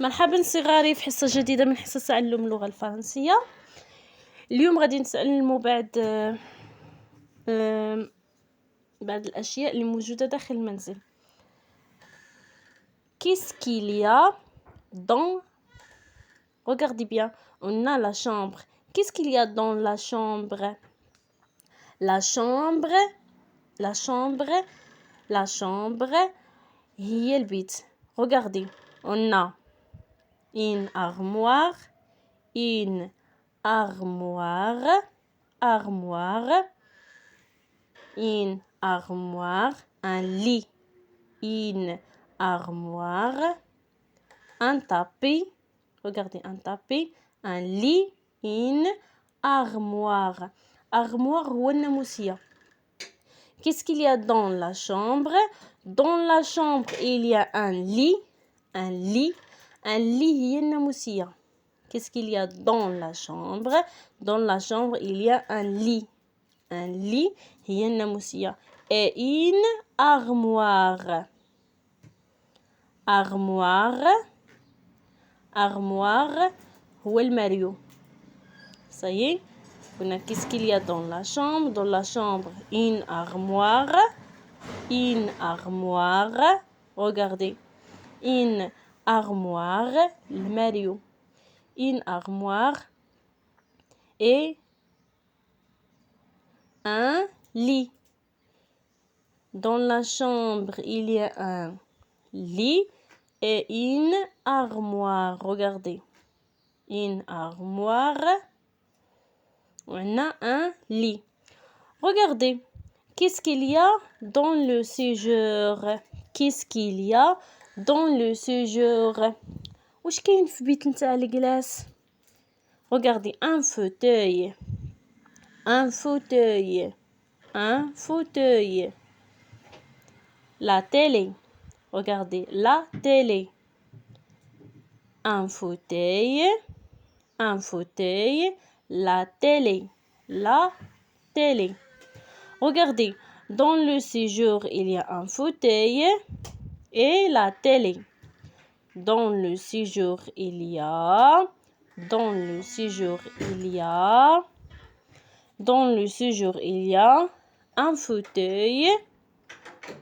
مرحبا صغاري في حصة جديدة من حصص تعلم اللغة الفرنسية. اليوم غادي نتعلموا بعض الأشياء اللي موجودة داخل المنزل. Qu'est-ce qu'il y a dans... Regardez bien, on a la chambre. Qu'est-ce qu'il y a dans la chambre? La chambre هي البيت. Regardez, on a une armoire, un lit, une armoire, un tapis, regardez un tapis, un lit, une armoire. Armoire هو الناموسية. Qu'est-ce qu'il y a dans la chambre? Dans la chambre, il y a un lit. هي الناموسية. Qu'est-ce qu'il y a dans la chambre? Dans la chambre, il y a un lit. هي الناموسية. Et une armoire. Armoire هو الماريو. Ça y est. Qu'est-ce qu'il y a dans la chambre? Dans la chambre, une armoire. Regardez. Une armoire, le Mario. Une armoire et un lit. Dans la chambre, il y a un lit et une armoire. Regardez. Une armoire. On a un lit. Regardez. Qu'est-ce qu'il y a dans le séjour? Qu'est-ce qu'il y a dans le séjour? واش كاين في بيت نتاع الجلاس؟ Regardez, un fauteuil. La télé. Regardez, la télé. Un fauteuil, la télé. Regardez, dans le séjour, il y a un fauteuil et la télé. Dans le séjour, il y a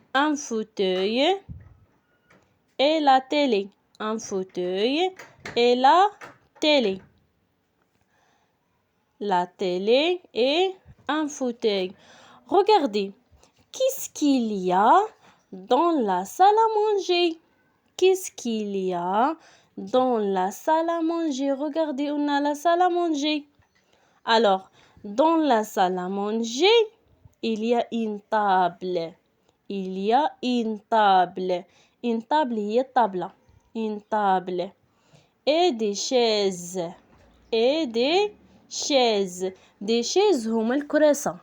un fauteuil et la télé. Un fauteuil et la télé. La télé et un fauteuil. Regardez, qu'est-ce qu'il y a dans la salle à manger? Qu'est-ce qu'il y a dans la salle à manger? Regardez, on a la salle à manger. Alors, dans la salle à manger, il y a une table. Une table, هي الطاولة. Une table. Et des chaises. Des chaises هما الكراسة.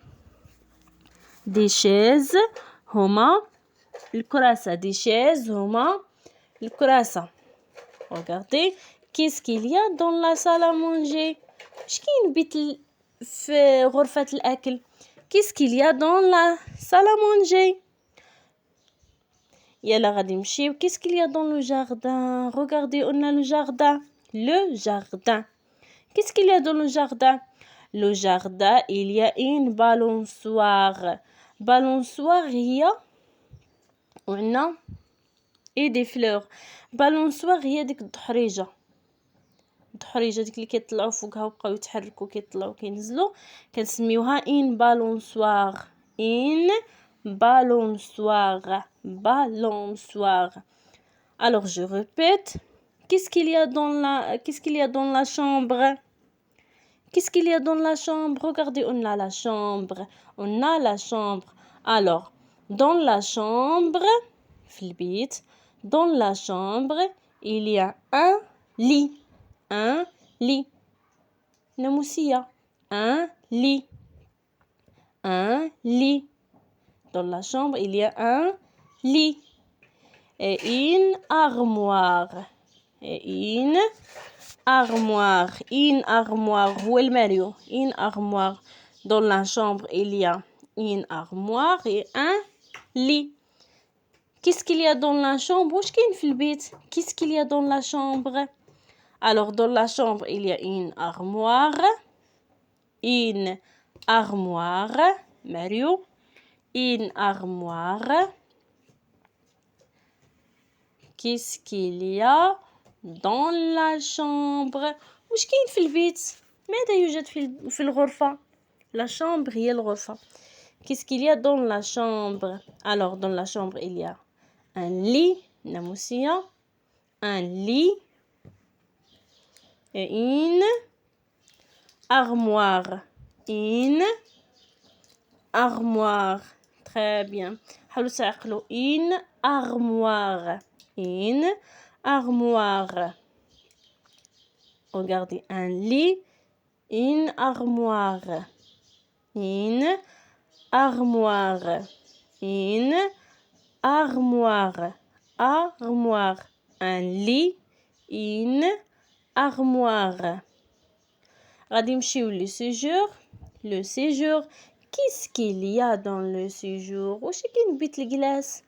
Des chaises هما الكراسة. Regardez, qu'est-ce qu'il y a dans la salle à manger? اش كاين بيت في غرفة الأكل؟ Qu'est-ce qu'il y a dans la salle à manger? يلا غادي نمشيو. Qu'est-ce qu'il y a dans le jardin? Regardez, on a le jardin. Qu'est-ce qu'il y a dans le jardin? Le jardin, il y a une balançoire. Balançoire هي on a et des fleurs. balançoire هي ديك الضحريجة ديك اللي كيطلعوا فوقها وبقاو يتحركوا كيطلعوا كينزلوا كنسميوها une balançoire. Alors je répète. Qu'est-ce qu'il y a dans la chambre? Qu'est-ce qu'il y a dans la chambre? Regardez, on a la chambre. Alors, dans la chambre, في البيت, dans la chambre, il y a un lit. ناموسية. Un lit. Dans la chambre, il y a un lit. Et une armoire. Une armoire. Où est le Mario? Une armoire. Dans la chambre, il y a une armoire et un lit. Qu'est-ce qu'il y a dans la chambre? واش كاين في البيت? Qu'est-ce qu'il y a dans la chambre? Alors, dans la chambre, il y a une armoire. Une armoire. Mario. Une armoire. Qu'est-ce qu'il y a dans la chambre? واش كاين في البيت؟ ماذا يوجد في الغرفة؟ La chambre هي الغرفة. Qu'est-ce qu'il y a dans la chambre? Alors, dans la chambre, il y a un lit, ناموسية, un lit et une armoire. Une armoire. Très bien. حاولوا تعقلوا. Une armoire. Une armoire. Regardez, un lit, une armoire. Une armoire. Une armoire. Armoire. Un lit, une armoire. غادي نمشيو le séjour. Le séjour. Qu'est-ce qu'il y a dans le séjour? واش كاين بيت الجلاس?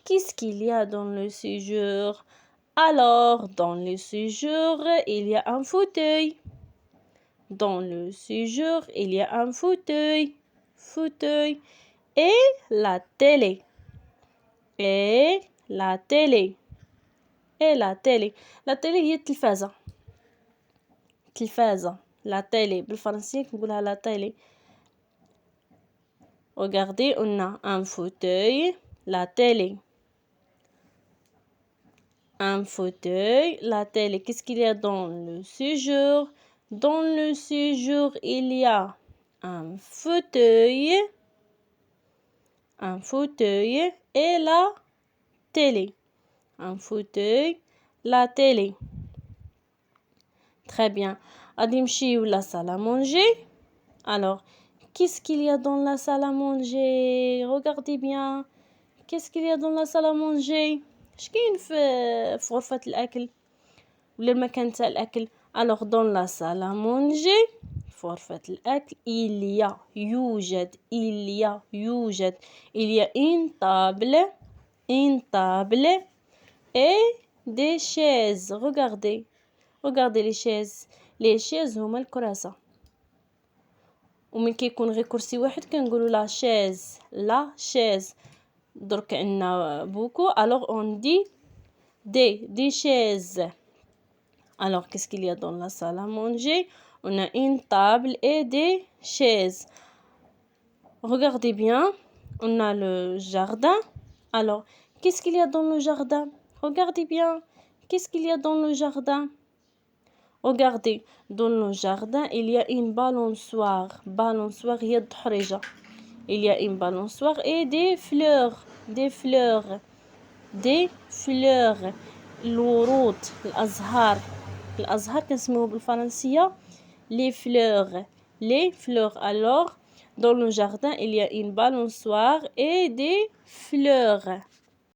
Qu'est-ce qu'il y a dans le séjour? Alors, dans le séjour, il y a un fauteuil. Dans le séjour, il y a un fauteuil. Fauteuil. Et la télé. Et la télé. Et la télé. La télé هي التلفازة. تلفازة. La télé. بالفرنسية كنقولها la télé. Regardez, on a un fauteuil, la télé. Un fauteuil, la télé. Qu'est-ce qu'il y a dans le séjour? Dans le séjour, il y a un fauteuil et la télé. Un fauteuil, la télé. Très bien. Adimchi ou la salle à manger. Alors, qu'est-ce qu'il y a dans la salle à manger? Regardez bien. Qu'est-ce qu'il y a dans la salle à manger? اش كاين في غرفة الأكل ولا المكان تاع الأكل؟ Alors dans la salle à manger في غرفة الأكل il y a يوجد une table et des chaises. Regardez les chaises هما الكراسة ومن كيكون غير كرسي واحد كنقولوا la chaise. درك عندنا beaucoup, alors on dit des chaises. Alors qu'est-ce qu'il y a dans la salle à manger? On a une table et des chaises. Regardez bien, on a le jardin. Alors qu'est-ce qu'il y a dans le jardin? Regardez bien, qu'est-ce qu'il y a dans le jardin? Regardez, dans le jardin il y a une balançoire. Balançoire هي الدحريجة. Il y a une balançoire et des fleurs. الورود. الأزهار كنسموه بالفرنسية les fleurs. Alors dans le jardin il y a une balançoire et des fleurs.